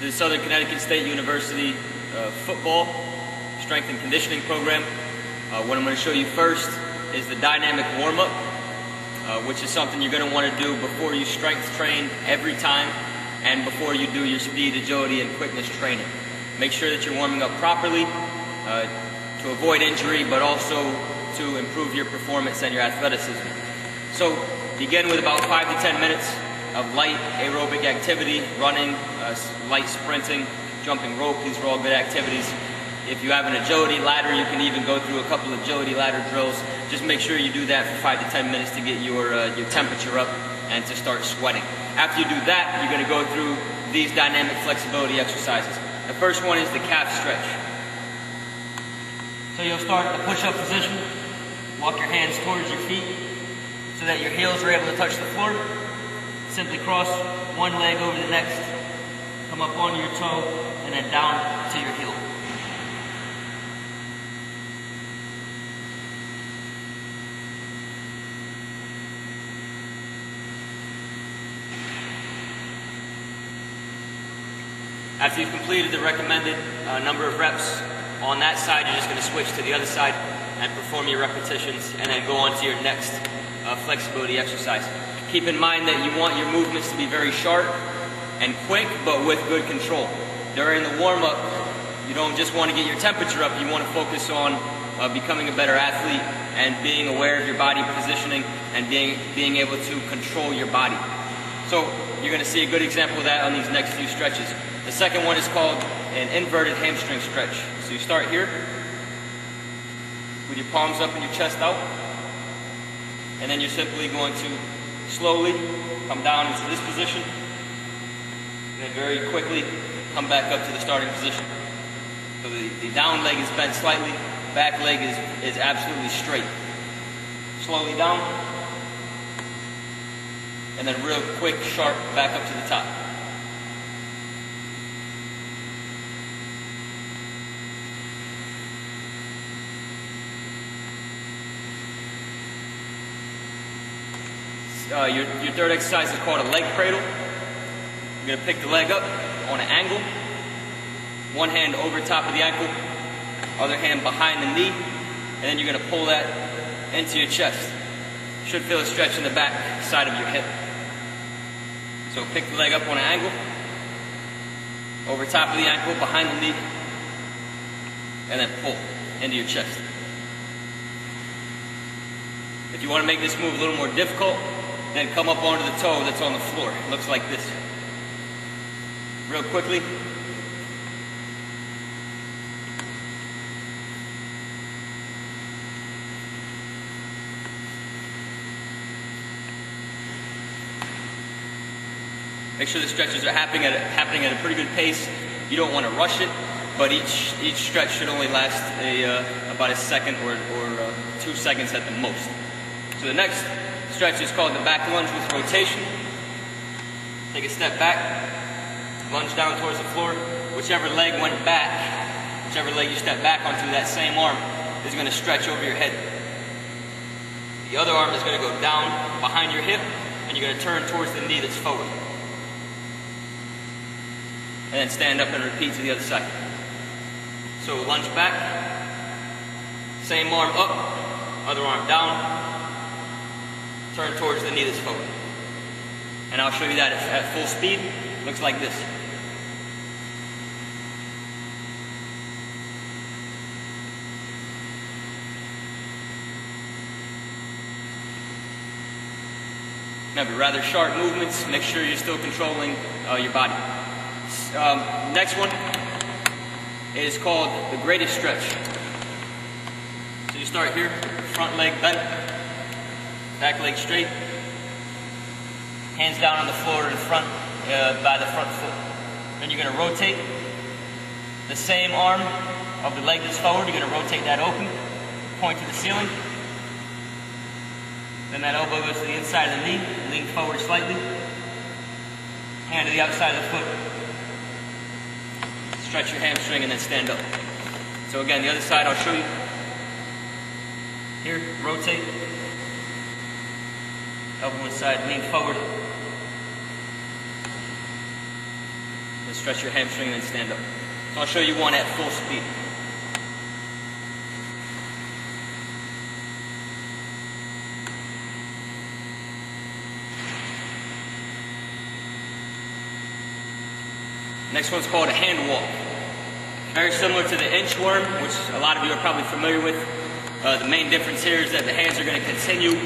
the Southern Connecticut State University football strength and conditioning program. What I'm going to show you first is the dynamic warm-up, which is something you're going to want to do before you strength train every time and before you do your speed, agility, and quickness training. Make sure that you're warming up properly to avoid injury, but also to improve your performance and your athleticism. So begin with about 5 to 10 minutes of light aerobic activity, running, light sprinting, jumping rope. These are all good activities. If you have an agility ladder, you can even go through a couple of agility ladder drills. Just make sure you do that for 5 to 10 minutes to get your temperature up and to start sweating. After you do that, you're going to go through these dynamic flexibility exercises. The first one is the calf stretch. So you'll start in the push-up position. Walk your hands towards your feet so that your heels are able to touch the floor. Simply cross one leg over the next, come up onto your toe, and then down to your heel. After you've completed the recommended number of reps on that side, you're just going to switch to the other side and perform your repetitions and then go on to your next flexibility exercise. Keep in mind that you want your movements to be very sharp and quick, but with good control. During the warm-up, you don't just want to get your temperature up, you want to focus on becoming a better athlete and being aware of your body positioning and being able to control your body. So you're going to see a good example of that on these next few stretches. The second one is called an inverted hamstring stretch. So you start here with your palms up and your chest out, and then you're simply going to slowly come down into this position, and then very quickly come back up to the starting position. So the down leg is bent slightly, back leg is absolutely straight. Slowly down, and then real quick, sharp, back up to the top. Your third exercise is called a leg cradle. You're going to pick the leg up on an angle. One hand over top of the ankle, other hand behind the knee, and then you're going to pull that into your chest. You should feel a stretch in the back side of your hip. So pick the leg up on an angle, over top of the ankle, behind the knee, and then pull into your chest. If you want to make this move a little more difficult, then come up onto the toe that's on the floor. It looks like this. Real quickly. Make sure the stretches are happening at a pretty good pace. You don't want to rush it, but each stretch should only last about a second or 2 seconds at the most. So the next stretch is called the back lunge with rotation. Take a step back, lunge down towards the floor. Whichever leg went back, whichever leg you step back onto, that same arm is going to stretch over your head. The other arm is going to go down behind your hip, and you're going to turn towards the knee that's forward. And then stand up and repeat to the other side. So lunge back, same arm up, other arm down, turn towards the knee that's forward. And I'll show you that at full speed. Looks like this. Remember, rather sharp movements. Make sure you're still controlling your body. Next one is called the greatest stretch. So you start here, front leg bent, back leg straight, hands down on the floor in front by the front foot. Then you're going to rotate the same arm of the leg that's forward. You're going to rotate that open, point to the ceiling. Then that elbow goes to the inside of the knee, lean forward slightly, hand to the outside of the foot. Stretch your hamstring and then stand up. So again, the other side I'll show you. Here, rotate. Elbow inside, lean forward. to stretch your hamstring and then stand up. So I'll show you one at full speed. Next one's called a hand walk. Very similar to the inchworm, which a lot of you are probably familiar with. The main difference here is that the hands are going to continue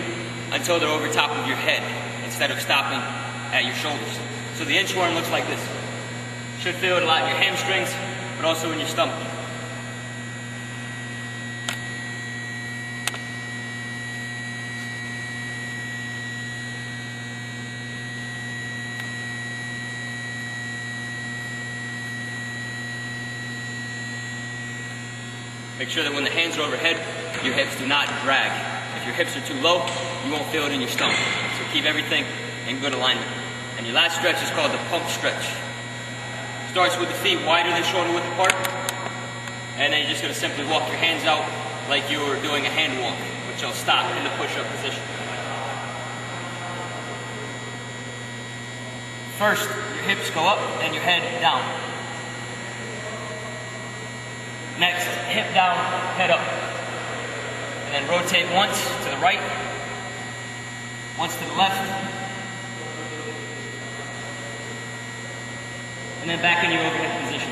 until they're over top of your head instead of stopping at your shoulders. So the inchworm looks like this. Should feel it a lot in your hamstrings, but also in your stomach. Make sure that when the hands are overhead, your hips do not drag. If your hips are too low, you won't feel it in your stomach. So keep everything in good alignment. And your last stretch is called the pump stretch. Starts with the feet wider than shoulder width apart. And then you're just going to simply walk your hands out like you were doing a hand walk, which will stop in the push-up position. First, your hips go up and your head down. Next, hip down, head up. And then rotate once to the right, once to the left, and then back in your overhead position.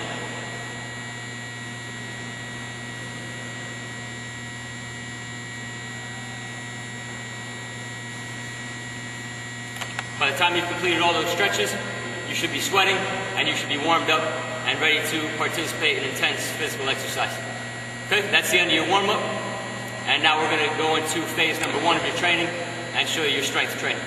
By the time you've completed all those stretches, you should be sweating and you should be warmed up and ready to participate in intense physical exercise. Okay, that's the end of your warm-up. And now we're going to go into phase number 1 of your training and show you your strength training.